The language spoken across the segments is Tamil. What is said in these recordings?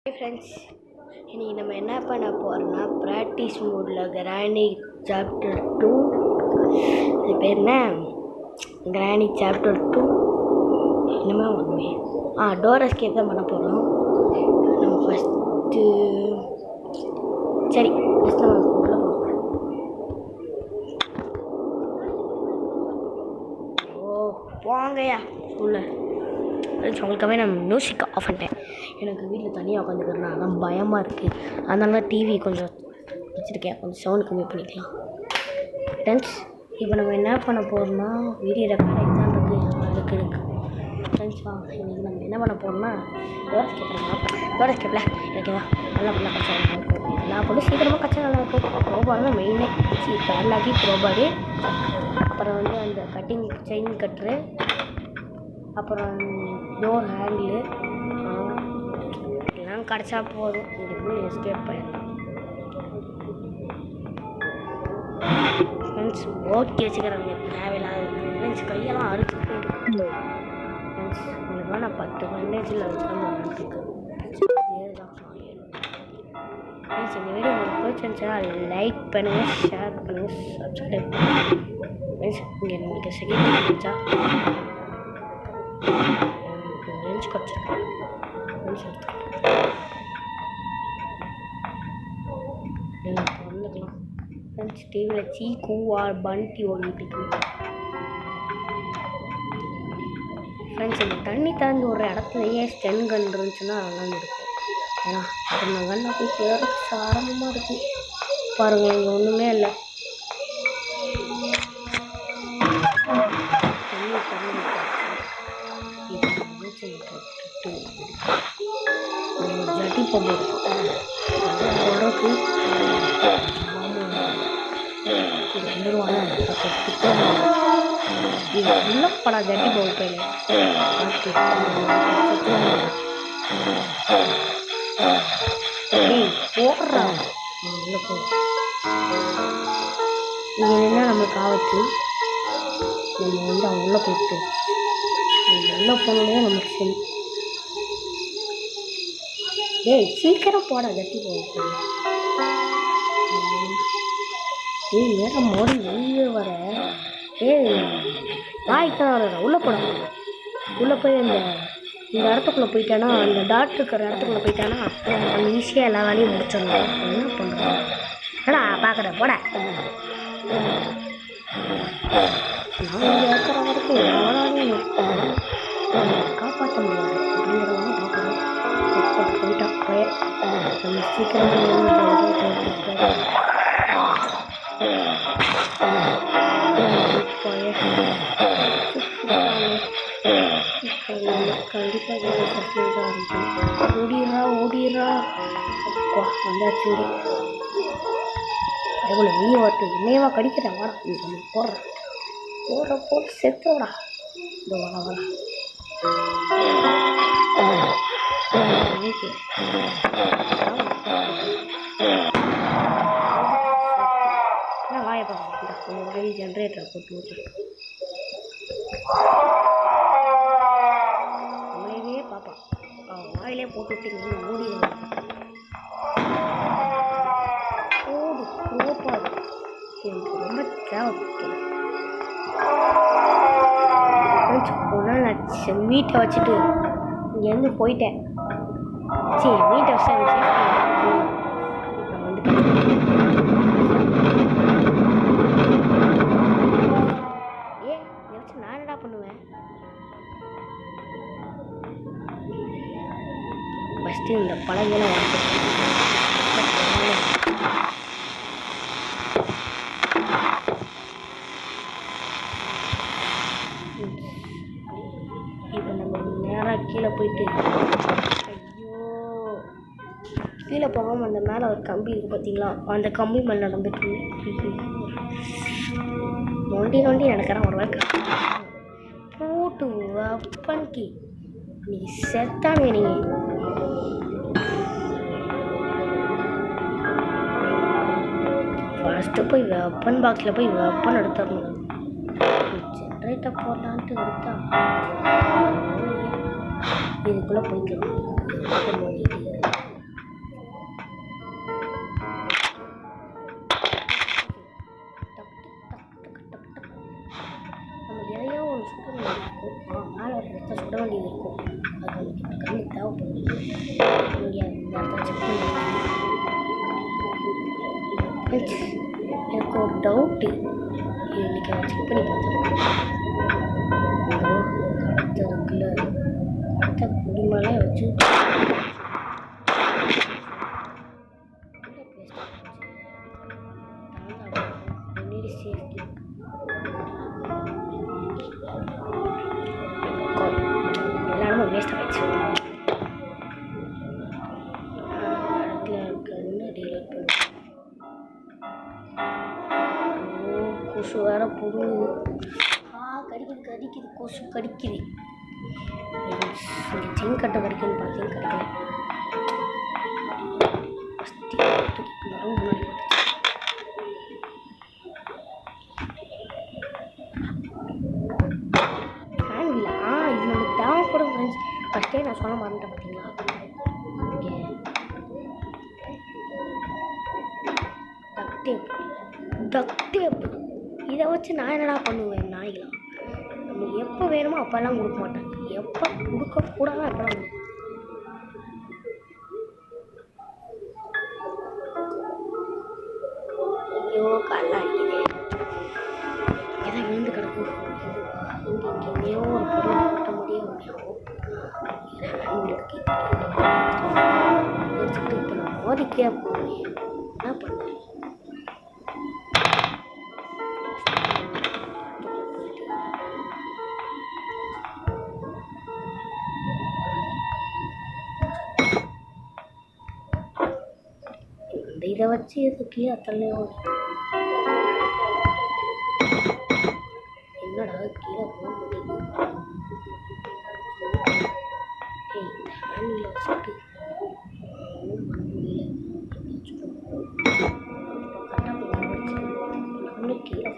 ஹாய் ஃப்ரெண்ட்ஸ், இன்றைக்கி நம்ம என்ன பண்ண போகிறோம்னா ப்ராக்டிஸ் மோடில் கிராணி சாப்டர் 2. இது பேர் என்ன? கிராணி சாப்டர் 2 என்னமே ஒன்றுமே டோர் எஸ்கேப் தான் பண்ண போகிறோம். நம்ம ஃபஸ்ட்டு நம்ம உள்ளே போங்கய்யா உள்ள. உங்களுக்காகவே நான் மியூசிக் ஆஃப் பண்ணிட்டேன். எனக்கு வீட்டில் தனியாக உட்காந்துக்கிறேன், அதான் பயமாக இருக்குது. அதனால தான் டிவி கொஞ்சம் வச்சுருக்கேன், கொஞ்சம் சவுண்ட் கம்மி பண்ணிக்கலாம். ஃப்ரெண்ட்ஸ், இப்போ நம்ம என்ன பண்ண போகிறோம்னா வீடியோ ரெக்கார்ட் எக்ஸாம் இருக்குது ஃப்ரெண்ட்ஸ். இன்றைக்கி நம்ம என்ன பண்ண போகிறோம்னா டோர் எஸ்கேப்பில் ஓகேவா, நல்லா ஃபுல்லாக கச்சா நல்லா இருக்கும். எல்லா பொருளும் சீக்கிரமாக கச்சா நல்லா இருக்கும். ப்ரோபால் தான் மெயினே. பேர்லாக்கி ப்ரோபாரு, அப்புறம் அந்த கட்டிங் செயின் கட்டுரு, அப்புறம் டோர் ஹேண்டிலு எல்லாம் கிடச்சா போதும். இதுக்கு எஸ்கேப் பண்ணிடலாம் ஃப்ரெண்ட்ஸ். ஓகே வச்சுக்கிறாங்க தேவையில்லாத ஃப்ரெண்ட்ஸ். கையெல்லாம் அறுத்து போயிடுது ஃப்ரெண்ட்ஸ். உங்களுக்கு நான் 10% வச்சுருக்கேன். ஃப்ரெண்ட்ஸ், இந்த வீடியோ உங்களுக்கு பிடிச்சிருந்துச்சுன்னா லைக் பண்ணுங்கள், ஷேர் பண்ணுங்கள், சப்ஸ்கிரைப் பண்ணுங்கள் ஃப்ரெண்ட்ஸ். இங்கே உங்களுக்கு செகண்ட் பிடிச்சா லஞ்ச் கிடச்சிருக்கேன் வந்துக்கலாம் ஃப்ரெண்ட்ஸ். டிவியில் கூவார் பண்டி ஓடிட்டு இருக்கு ஃப்ரெண்ட்ஸ். இந்த தண்ணி திறந்து ஒரு இடத்துலையே ஸ்டென் கன் இருந்துச்சுன்னா நல்லா இருக்கும். ஏன்னா அந்த கண்ணை போய் தேர்றதுக்கு சாரமாக இருக்கும். பாருங்கள், இங்கே ஒன்றுமே இல்லை. ஜட்டி பொம்மை உள்ள படா ஜட்டி பொம்மை பேர் போடுறா உள்ள போ. இங்கே என்ன நம்மளுக்கு ஆபத்து? நம்ம அவங்க உள்ளே போயிட்டு உள்ளே போனோடனே நமக்கு சரி. சீக்கிரம் போட ஜட்டி போக. நேரம் மோடி வெளியே வர வாய்க்கான வர உள்ளே போட. உள்ளே போய் இந்த இடத்துக்குள்ளே போயிட்டானா, அந்த டாட் இருக்கிற இடத்துக்குள்ளே போயிட்டானா நம்ம ஈஸியாக எல்லா வேலையும் முடிச்சிடணும். என்ன பண்ணுறோம்? ஏடா பார்க்குற போட. நான் இங்கே இருக்கிற வரைக்கும் எவ்வளோதையும் காப்பாற்ற முடியாது அப்படிங்கிறவங்க பார்க்குறோம். போயிட்டா போய நம்ம சீக்கிரம் கண்டிப்பாக ஓடிடுறா. அப்பா வந்தாச்சு. அதுக்குள்ள வெளியே வரட்டு என்னையவா கடிக்கிறேன். வாடா போட்டு செத்துடா. இந்த வர வாயை பார்க்க ஜென்ரேட்டர் போட்டு நம்மளையே பார்ப்பான். அவன் வாயிலே போட்டு விட்டு ஓடிடுவான். ஓடு கோப்பாது. எனக்கு ரொம்ப தேவைப்பட்டது. ஒரு நாள் நான் வீட்டை வச்சுட்டு இங்கேருந்து போயிட்டேன். சரி, வீட்டை வச்சு நான் வந்து நான் என்னடா பண்ணுவேன்? ஃபஸ்ட்டு இந்த பழங்கெல்லாம் இப்போ நம்ம நேராக கீழே போயிட்டு, ஐயோ கீழே போகாமல் அந்த மேலே ஒரு கம்பி இருக்குது பார்த்தீங்களா, அந்த கம்பி மேலே நடந்துட்டு நொண்டி நடக்கிறேன். ஒரு வேலை போட்டு வெப்பன்கி நீ செத்தானே. நீ ஃபஸ்ட்டு போய் வெப்பன் பாக்ஸில் போய் வெப்பன் எடுத்துடணும். ஜென்ரேட்டர் போடலான்ட்டு எடுத்தா இதுக்குள்ளே போய்க்கலாம். பண்ணி பார்த்தேன். கடத்த இருக்குல்ல, கடத்த குடிமலை வச்சு சேஃப்டி எல்லாரும் வேஸ்ட் ஆகிடுச்சு. கொசு வேற புழு கடிக்குது கொசு கடிக்குது. செயின் கட்டை கடிக்குன்னு பார்த்தேன், கிடைக்கல. முன்னாடி ஃபேன் வீலா இது நமக்கு தேவைப்படும் ஃப்ரெண்ட்ஸ். ஃபஸ்ட்டே நான் சொல்ல மறந்துட்டேன் பார்த்தீங்களா. டக்டேப் இதை வச்சு நான் என்னடா பண்ணுவேன்? நாய்களா நம்ம எப்போ வேணுமோ அப்போல்லாம் கொடுக்க மாட்டாங்க, எப்போ கொடுக்கக்கூடாதோ அப்போல்லாம் கொடுக்கும். ஐயோ கல்லா அடிக்குது, எதை விழுந்து கிடக்கும். இங்கே எங்கேயோ ஒரு பொருள் போட்ட முடியும். இப்போ நான் மோதிக்கே போவேன், என்ன பண்ணேன்? இதை வச்சு எதுக்கு அத்தனையும் என்னடா கீழே போக முடியுது. ஹேண்டில் வச்சுட்டு நம்மளும் கீழே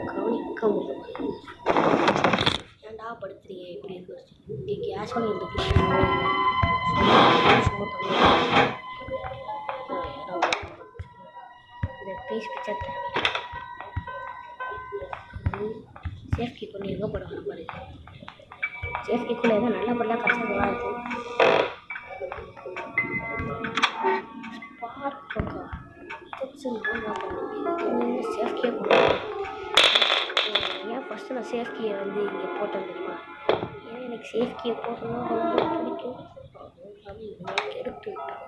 கவனிக்க முடியும். ஏன்டா படுத்துறீங்க இப்படி இருக்கு? கேஸ் ஒன்று இருக்கு, இந்த பீஸ் பிக்சர் தேவை. சேஃப்டிக்குள்ளே எங்கே போடுவாங்க பாருங்க. சேஃப்டிக்குள்ளே எதாவது நல்ல பொருளாக கடைசி நல்லா இருக்கும். ஸ்பார்க் பக்கா சேஃப்டியாக போடுவேன். ஏன் ஃபஸ்ட்டு நான் சேஃப்டியை வந்து இங்கே போட்டேன் தெரியுமா? ஏன்னா எனக்கு சேஃப்டியை போட்டோன்னா ரொம்ப பிடிக்கும். எடுத்து விட்டேன்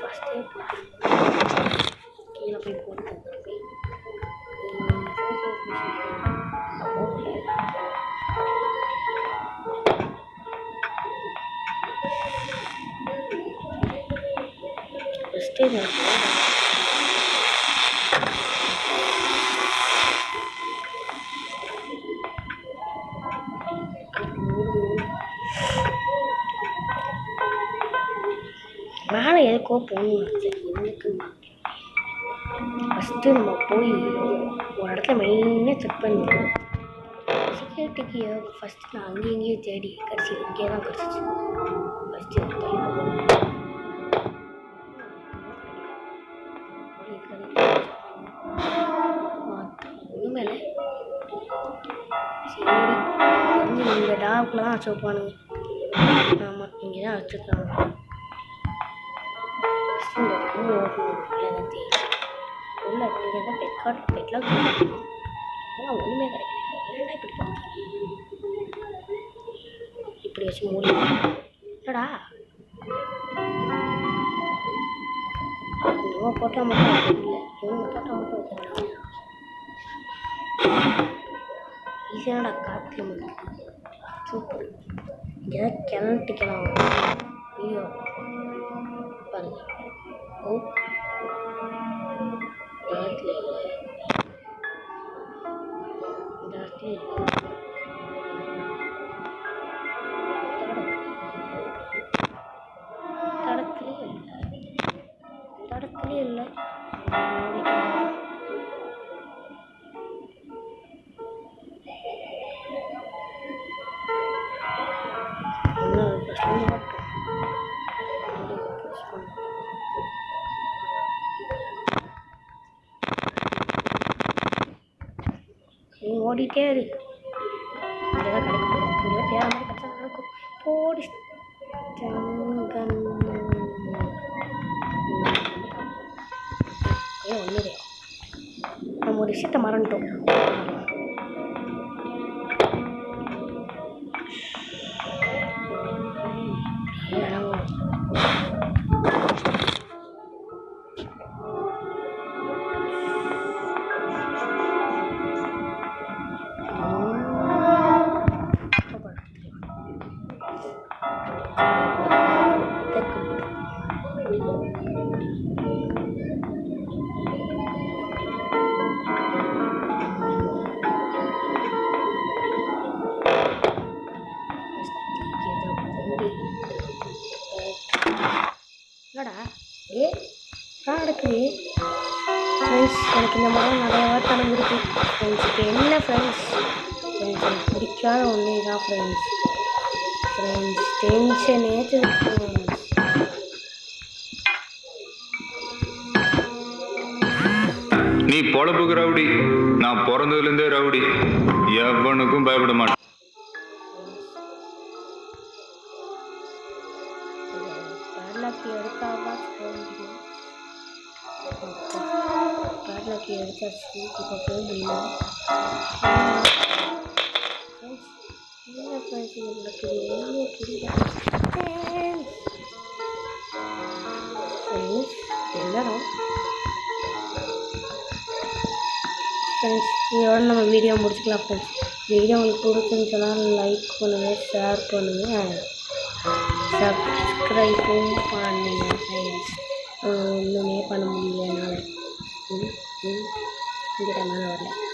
ஃபஸ்ட்டே போட்டு கீழே போய் போட்டு போய் ஃபஸ்ட்டே மேலே எதுக்கோ போகணும். எனக்கு ஃபஸ்ட்டு நம்ம போய் ஒரு இடத்துல மெயினாக செக் பண்ணிடுவோம். செக்யூரிட்டிக்கு ஃபஸ்ட்டு நான் அங்கேயும் இங்கேயும் தேடி கடைசி இங்கே தான் கிடச்சிச்சு. ஃபஸ்ட்டு ஒன்றுமே இல்லை. சரி இந்த டாக்குள்ளே தான் வச்சு வைப்பானுங்க. ஆமாம் இங்கே தான் வச்சுருக்காங்க. இந்த ரூம் ஓட்டணும் தான் தெரியும். உள்ள இங்கே தான் பெட்லாம் கொடுக்கணும். அதெல்லாம் ஒன்றுமே கிடைக்கல. ஏன்டா இப்படி பண்ணுறீங்க? இப்படி வச்சு மூடி என்னடா இவன் போட்டால் மட்டும் வைக்கல, இவங்க போட்டால் மட்டும் வைக்கிறாங்க. ஈஸியானடா காற்றுல முடியும். சூப்பர். இங்கே தான் கிளம்பிக்கலாம். வீடியோ பாருங்க. ஓ இடத்துல இல்லை, இந்த இடத்துல இல்லை, இந்த இடத்துலையும் இல்லை, இந்த இடத்துலையும் இல்லை. நீ ஓடிட்டே இரு. இங்கே தான் கிடைக்கும். இங்கே தேவை மாதிரி கச்சா நடக்கும். போடி ஒன்று நம்ம ஒரு விஷயத்தை மறந்துட்டோம். என்னடா நடக்குது ஃப்ரெண்ட்ஸ்? எனக்கு இந்த மாதிரி நிறைய வாட்டி நடந்திருக்கு ஃப்ரெண்ட்ஸ். இப்போ என்ன ஃப்ரெண்ட்ஸ் எனக்கு பிடிக்காத ஒன்று தான் ஃப்ரெண்ட்ஸ். Tension ஏற்றுது friends. நீ பொழப்புக்கு ரவுடி, நான் பிறந்ததுலேருந்தே ரவுடி, எவனுக்கும் பயப்பட மாட்டேன். பேட்லாக்கி எடுத்தாவா பேட்லாக்கி எடுத்தாச்சு. இப்போ போக முடியும். என்ன ஃப்ரெண்ட்ஸ் இது நடக்குது? வெளியே புரியல ஃப்ரெண்ட்ஸ். என்னடா ஃப்ரெண்ட்ஸ், இதோட நம்ம வீடியோ முடிச்சுக்கலாம் ஃப்ரெண்ட்ஸ். வீடியோ உங்களுக்கு பிடிச்சிருந்துச்சுன்னா லைக் பண்ணுங்கள், ஷேர் பண்ணுங்கள், சப்ஸ்கிரைபும் பண்ணுங்கள் ஃப்ரெண்ட்ஸ். ஒன்றுமே பண்ண முடியல என்னால். இங்கே வரல.